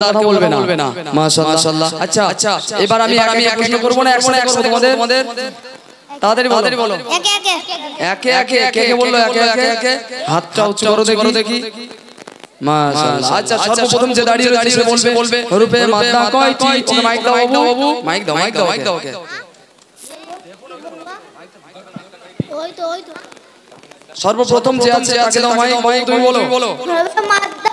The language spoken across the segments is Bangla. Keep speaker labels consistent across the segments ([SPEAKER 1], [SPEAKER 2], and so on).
[SPEAKER 1] কথা বলবে না মাশাআল্লাহ। আচ্ছা এবার আমি একটা প্রশ্ন করব না, একসাথে করব তোমাদের। তাড়াতাড়ি বলো একে একে কে বললো একে হাতটা উচ্চ করো দেখি। মাশাআল্লাহ। আচ্ছা সর্বপ্রথম যে দাঁড়িয়ে রয়েছে সে বলবে হরফে মাদ্দা কয়টি? ওকে মাইক দাও বাবু, মাইক দাও ওকে।
[SPEAKER 2] ওই তো
[SPEAKER 1] সর্বপ্রথম যে আছে তাকে দাও মাইক, তুমি বলো।
[SPEAKER 2] হরফে মাদ্দা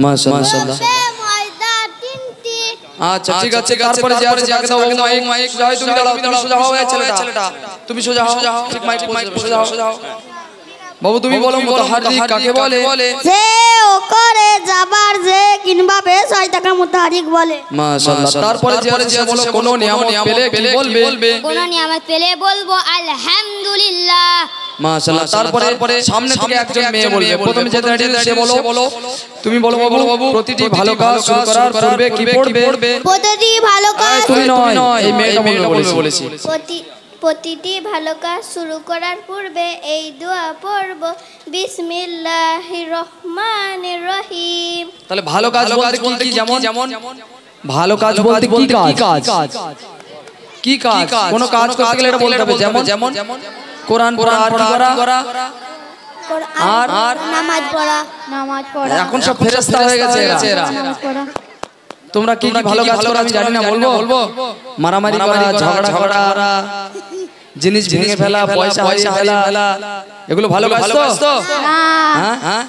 [SPEAKER 1] মাশাআল্লাহ। আচ্ছা ঠিক আছে, তারপরে যে আছে তাকে দাও মাইক। তুমি দাঁড়াও, তুমি সোজা হও ছেলেটা, তুমি সোজা হও, ঠিক মাইক সোজা হও। বাবু তুমি বলো মুতাহাররিক কাকে বলে?
[SPEAKER 2] যে ও করে যাবার যে কিংবা বেশ হয় তাকে মুতাহাররিক বলে।
[SPEAKER 1] মাশাআল্লাহ। তারপরে যে আছে বলো কোন নিয়ামত পেলে কি বলবে?
[SPEAKER 2] কোন নিয়ামত পেলে বলবো আলহামদুলিল্লাহ।
[SPEAKER 1] মাশাআল্লাহ। তারপরে সামনে থেকে একজন মেয়ে বলবে। প্রথমে যে দাঁড়িয়ে সে বলো। তুমি বলো বাবু প্রতিটি ভালো কাজ শুরু করার পূর্বে কি পড়বে?
[SPEAKER 2] প্রতিটি ভালো কাজ
[SPEAKER 1] তুমি নয়, এই মেয়েটা বলেছি।
[SPEAKER 2] প্রতিটি ভালো কাজ শুরু করার পূর্বে এই দোয়া পড়ব, বিসমিল্লাহির রহমানির রহিম।
[SPEAKER 1] তাহলে ভালো কাজ বলতে কি? যেমন ভালো কাজ বলতে কি কাজ? কি কাজ? কোন কাজ করতে গেলে এটা বলতে হবে। যেমন কোরআন পড়া, আর
[SPEAKER 2] নামাজ পড়া।
[SPEAKER 1] এখন সব ফেরেশতা হয়ে গেছে এরা। তোমরা কি ভালো কাজ করো আমি জানি না, বলবো? মারামারি করা, ঝগড়া করা, জিনিস ভেঙে ফেলা, পয়সা হারিয়ে ফেলা, এগুলো ভালো কাজ তো? হ্যাঁ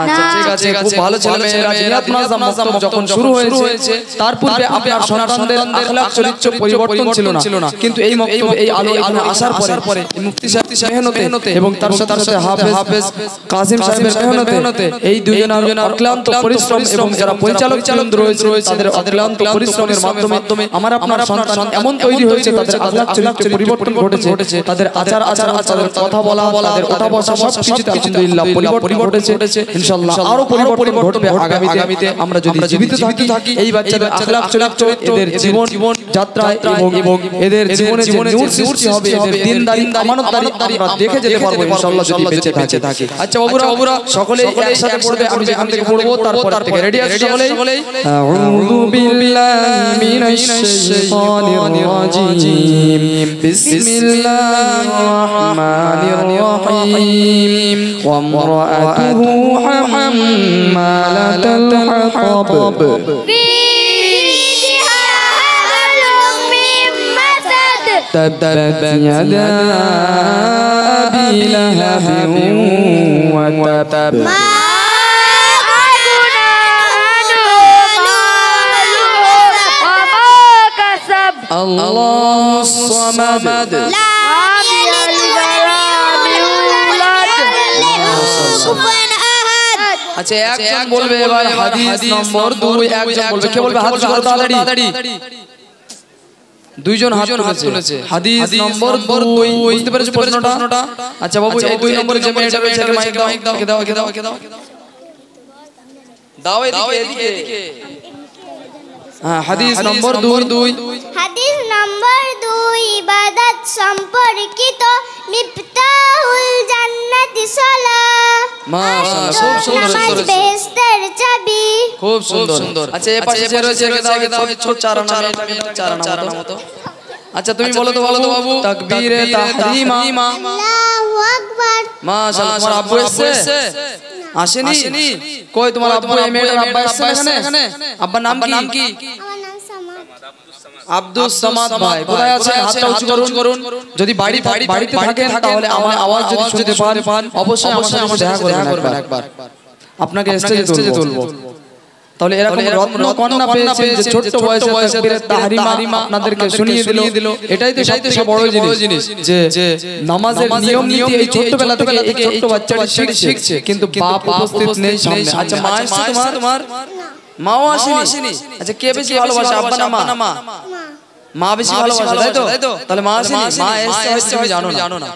[SPEAKER 1] আচ্ছা ঠিক আছে, খুব ভালো ছেলেমেয়েরা জিনাত নাজাম যখন শুরু হয়েছে তার পূর্বে আপনার সন্তানদের আখলাক চরিত্র পরিবর্তন ছিল না, কিন্তু এই মক্তব এই আলো আসার পরে মুফতি সাহেবের মেহনতে এবং তার সাথে হাফেজ কাসিম সাহেবের মেহনতে এই দুজনের অক্লান্ত পরিশ্রম এবং যারা পরিচালক রয়েছে তাদের অক্লান্ত পরিশ্রমের মাধ্যমে আমার আপনার সন্তান এমন তৈরি হয়েছে, তাদের আখলাক চরিত্রে পরিবর্তন ঘটেছে, তাদের আচার তাদের কথা বলা, তাদের কথা বসা সবকিছুতে আলহামদুলিল্লাহ পরিবর্তন ঘটেছে। ইনশাআল্লাহ আরো পরিবর্তন ঘটবে আগামীতে। আমরা যদি জীবিত থাকি এই বাচ্চাদের আখলাক চরিত্র, এদের জীবন যাত্রায় এবং এদের জীবনে নূর সৃষ্টি হবে, এদের দিনদারি আমানতদারি আমরা দেখে যেতে পারবো ইনশাআল্লাহ যদি বেঁচে থাকি। আচ্ছা বাবুরা সকলে একসাথে পড়বে, আমি যেখান থেকে পড়বো তারপর থেকে রেডি আছো সকলেই? আউযু বিল্লাহি মিনাশ শাইতানির রাজিম, বিসমিল্লাহির রাহমানির রহিম। ওয়া ইমরাআতুহু হাম্মালাতাল হাতাব تبت يدا أبي لهب وتب ما أغنى عنه ماله وما كسب الله الصمد لم يلد ولم يولد كفوا أحد। আচ্ছা একজন বলবে এবার হাদিস নম্বর 2, একজন বলবে। কে বলবে? হাত জোড়া তাড়াতাড়ি। দুইজন হাত তুলেছে। হাদিস নম্বর 2, বুঝতে পেরেছো প্রশ্নটা? আচ্ছা বাবু এই 2 নম্বরে যে মেয়েটা রয়েছে মাইক দাও। দাও এদিকে। হ্যাঁ হাদিস নম্বর 2।
[SPEAKER 2] হাদিস নম্বর 2 ইবাদত সম্পর্কিত মিফতাহুল জান্নাতি সালাহ।
[SPEAKER 1] মাশাআল্লাহ খুব সুন্দর।
[SPEAKER 2] বেহেশতের চাবি।
[SPEAKER 1] খুব সুন্দর। আচ্ছা এই পাশে যে রয়েছে দাও ছোট চারানা মতো। আচ্ছা তুমি বলো তো বাবু তাকবীরে তাহরিমা।
[SPEAKER 2] আল্লাহু আকবার।
[SPEAKER 1] মাশাআল্লাহ। তোমার আব্বু এসেছে? আসেনি? কই তোমার আব্বু? এই মেয়েটার আব্বা এসেছে এখানে? আব্বার নাম কি?
[SPEAKER 2] আমার নাম সামাদ।
[SPEAKER 1] আব্দুস সামাদ ভাই কোথায় আছে? হাতটা উঁচু করুন। যদি বাড়িতে থাকেন তাহলে আমার আওয়াজ যদি শুনতে পান অবশ্যই আমার সাথে দেখা করবেন একবার। আপনাকে স্টেজে তুলবো। তাহলে এরকম রত্ন কন্যা পেয়েছেন যে ছোট বয়সে তাকবীরে তাহরিমা আপনাদেরকে শুনিয়ে দিল। এটাই তো সবথেকে বড় জিনিস যে নামাজের নিয়ম নীতি এই ছোটবেলা থেকে এই ছোট বাচ্চাটা শিখছে, কিন্তু বাপ উপস্থিত নেই সামনে। আচ্ছা মা এসেছে তোমার? মাও আসেনি? আচ্ছা কে বেশি ভালোবাসে, আব্বা না মা? মা বেশি ভালোবাসে তাই তো? তাহলে মা আসেনি? মা এসছে তুমি জানো না।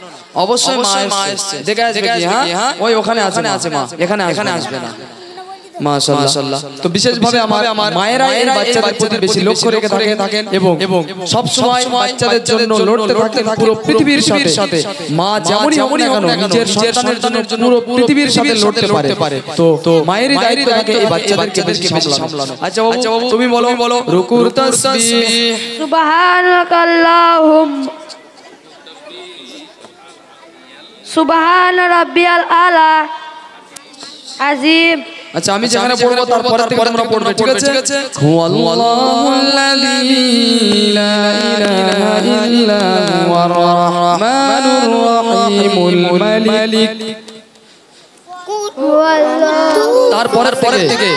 [SPEAKER 1] অবশ্যই মা এসছে। দেখে আসবে কি? হ্যাঁ ওই ওখানে আছে মা, এখানে আসবে না। মাশাআল্লাহ। তো বিশেষভাবে আমার মায়েরা এই বাচ্চাদের প্রতি বেশি লক্ষ্য রেখে থাকেন এবং সব সময় বাচ্চাদের জন্য লড়তে থাকেন পুরো পৃথিবীর সাথে। মা যেমনই হোক না কেন নিজের সন্তানের জন্য পুরো পৃথিবীর সাথে লড়তে পারে। তো মায়েরই দায়িত্ব থাকে এই বাচ্চাদেরকে বেশি সামলানো। আচ্ছা বাবু তুমি বলো রুকুর তাসবিহ
[SPEAKER 3] সুবহান রাব্বিয়াল আলা আজিম।
[SPEAKER 1] আচ্ছা আমি যেখানে পড়বো তারপরে থেকে তোমরা পড়বে, ঠিক আছে? হুয়াল্লাহুল্লাযী লা ইলাহা ইল্লা হুয়ার রাহমানুর রাহিমুল মালিক। তারপরের থেকে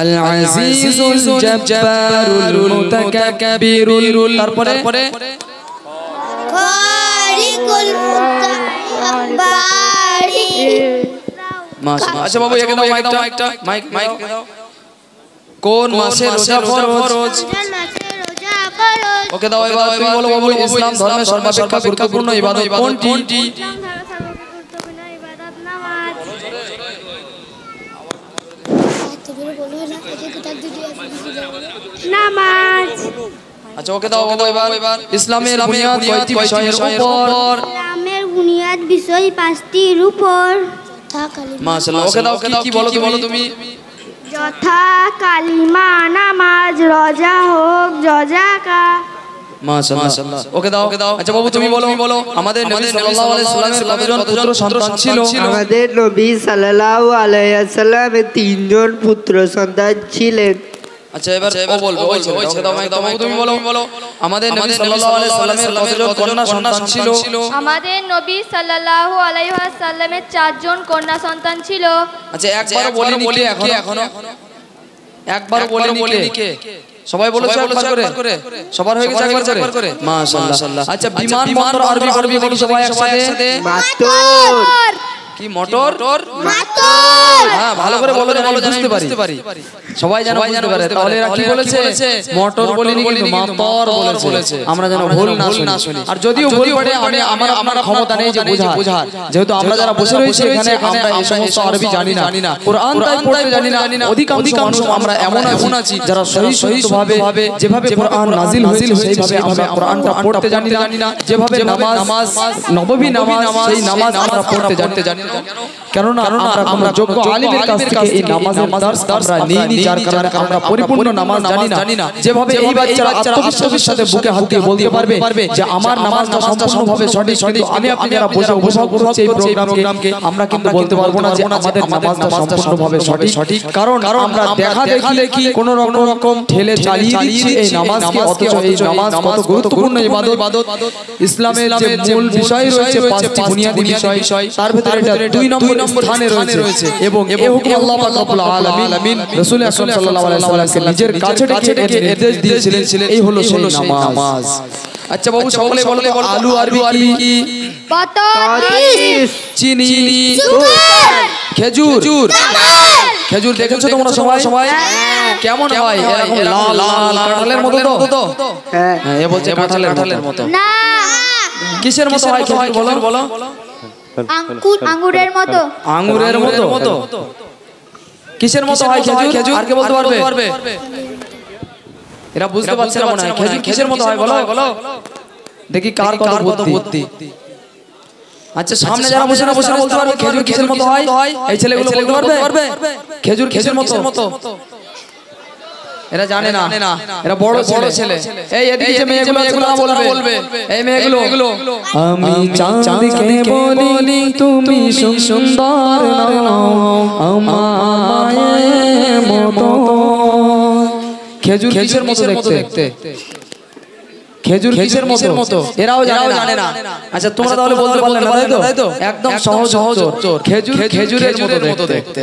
[SPEAKER 1] আল আজিজুল জব্বারুল মুতাকাব্বিরুল। তারপরে আচ্ছা বাবু একে দাও মাইক দাও। কোন মাসে রোজা ফরজ? ওকে দাও। এবার তুমি বলো বাবু ইসলাম ধর্মের সর্বাপেক্ষা গুরুত্বপূর্ণ ইবাদত কোনটি?
[SPEAKER 3] নামাজ।
[SPEAKER 1] আচ্ছা ওকে দাও এবার ইসলামের বুনিয়াদ কয়টি বিষয়ের উপর?
[SPEAKER 2] ইসলামের বুনিয়াদ বিষয় 5টির উপর।
[SPEAKER 1] মাশাআল্লাহ। ওকে দাও কি বলো তুমি?
[SPEAKER 3] যথা কালিমা, নামাজ, রোজা হোক, জাকা।
[SPEAKER 1] মাশাআল্লাহ। ওকে দাও। আচ্ছা বাবু তুমি বলো আমাদের নবী সাল্লাল্লাহু আলাইহি সাল্লামের কতজন পুত্র সন্তান ছিল?
[SPEAKER 4] আমাদের নবী সাল্লাল্লাহু আলাইহি সাল্লামের 3 জন পুত্র সন্তান ছিলেন।
[SPEAKER 1] আচ্ছা এবার ও বলবে ওই দাও বাবু তুমি বলো আমাদের নবী সাল্লাল্লাহু আলাইহি সাল্লামের কতজন কন্যা সন্তান ছিল?
[SPEAKER 3] আমাদের নবী সাল্লাল্লাহু আলাইহি ওয়াসাল্লামের 4 জন কন্যা সন্তান ছিল।
[SPEAKER 1] আচ্ছা একবার বলিনি কে এখনো? একবার বলিনি কে? সবাই বলেছে একবার করে? সবার হয়ে গেছে একবার করে? মাশাআল্লাহ। আচ্ছা বিমান বন্দর আরবি বলো সবাই একসাথে।
[SPEAKER 4] মাতর।
[SPEAKER 1] কি মোটর? হ্যাঁ ভালো করে বলো যেন বুঝতে পারি। সবাই যেন বুঝতে পারে। তাহলে এরা কি বলেছে? মোটর বলিনি কিন্তু মাতর বলেছে। আমরা যেন ভুল না শুনি। আর যদিও ভুল পড়ে আমার ক্ষমতা নেই যে বোঝার। যেহেতু আমরা যারা বসে রয়েছে এখানে আমরা এই সমস্ত আরবি জানি না, কোরআন তাই পড়তে জানি না। অধিকাংশ মানুষ আমরা এমন আছি যারা সহিষ্ণুভাবে যেভাবে কোরআন নাজিল হয়েছিল সেইভাবে আমরা কোরআনটা পড়তে জানি না। যেভাবে নামাজ নববী নামাজ সেই নামাজ আমরা পড়তে জানি না। কেননা আমরা যোগ্য আলিমের কাছ থেকে এই নামাজের দার্স আমরা নিইনি, যার কারণে আমরা পরিপূর্ণ নামাজ জানি না। যেভাবে এই বাচ্চারা আত্মবিশ্বাসের সাথে বুকে হাত দিয়ে বলতে পারবে যে আমার নামাজটা সম্পূর্ণভাবে সঠিক, আমি আপনি যারা বসে উপভোগ করছি এই প্রোগ্রামকে আমরা কিন্তু বলতে পারবো না যে আমাদের নামাজটা সম্পূর্ণভাবে সঠিক। কারণ আমরা দেখা দেখি কোন রকম ঠেলে চালিয়ে দিচ্ছি এই নামাজকে, অথচ এই নামাজ কত গুরুত্বপূর্ণ ইবাদত। ইসলামের যে মূল বিষয় রয়েছে 5টি বুনিয়াদি বিষয়, তার ভিতরে এটা 2 নম্বর স্থানে রয়েছে। এবং এই হুকুম আল্লাহ পাক রব্বুল আলামিন রাসূল আকরাম সাল্লাল্লাহু আলাইহি ওয়াসাল্লামকে নিজের কাছে ডেকে নির্দেশ দিয়েছিলেন, এই হলো সেই নামাজ। আচ্ছা বাবু সকলে বলো আলু আরবি কি?
[SPEAKER 3] পতন,
[SPEAKER 1] চিনি, খেজুর দেখেছো তোমরা সবাই? কেমন হয়? এরকম লাল কাঁঠালের মতো তো? হ্যাঁ এ বলছে কাঁঠালের মতো।
[SPEAKER 3] না
[SPEAKER 1] কিসের মতো হয় খেজুর বলো?
[SPEAKER 3] আঙ্গুরের মতো।
[SPEAKER 1] আঙ্গুরের মতো? কিসের মতো হয় খেজুর? আর কে বলতে পারবে? এরা বুঝতে পারছে না মনে হয়। খেজুর কিসের মতো হয় বলো? দেখি কার কত বুদ্ধি। আচ্ছা সামনে যারা বসে না বলতে পারবে খেজুর কিসের মতো হয়? এই ছেলেগুলো বলতে পারবে খেজুর কিসের মতো? এরা জানে না, এরা বড় ছেলে। এই এদিকে যে মেয়েগুলো বলবে, এই মেয়েগুলো আমি চাঁদকে বলি তুমি সুন্দর আমায় মতো। খেজুর কিসের মতো দেখতে? খেজুর কিসের মতো? এরাও জানে না। আচ্ছা তোমরা তাহলে বলতে পারলে না তাই তো? একদম সহজ উত্তর, খেজুরের মতো দেখতে।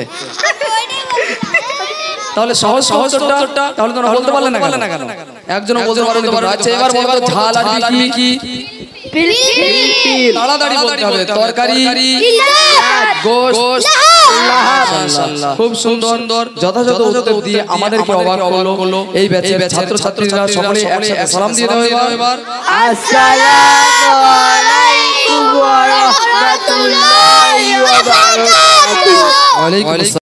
[SPEAKER 1] তাহলে সহজ উত্তরটা তাহলে তোমরা বলতে পারলে না কেন? একজনও বলতে পারবে। আচ্ছা এবার বলো ঝাল আরবি কি?
[SPEAKER 4] ফিল
[SPEAKER 1] তাড়াতাড়ি বলতে হবে। তরকারি, গোশত, মাশাআল্লাহ। খুব সুন্দর যথাযথ উত্তর দিয়ে আমাদেরকে অবাক করলো। এই ব্যাচের ছাত্রছাত্রীরা সকলে একসাথে সালাম দিয়ে দাও এবার।
[SPEAKER 4] আসসালামু আলাইকুম ওয়া রাহমাতুল্লাহি ওয়া বারাকাতুহু।
[SPEAKER 1] ওয়ালাইকুম আসসালাম।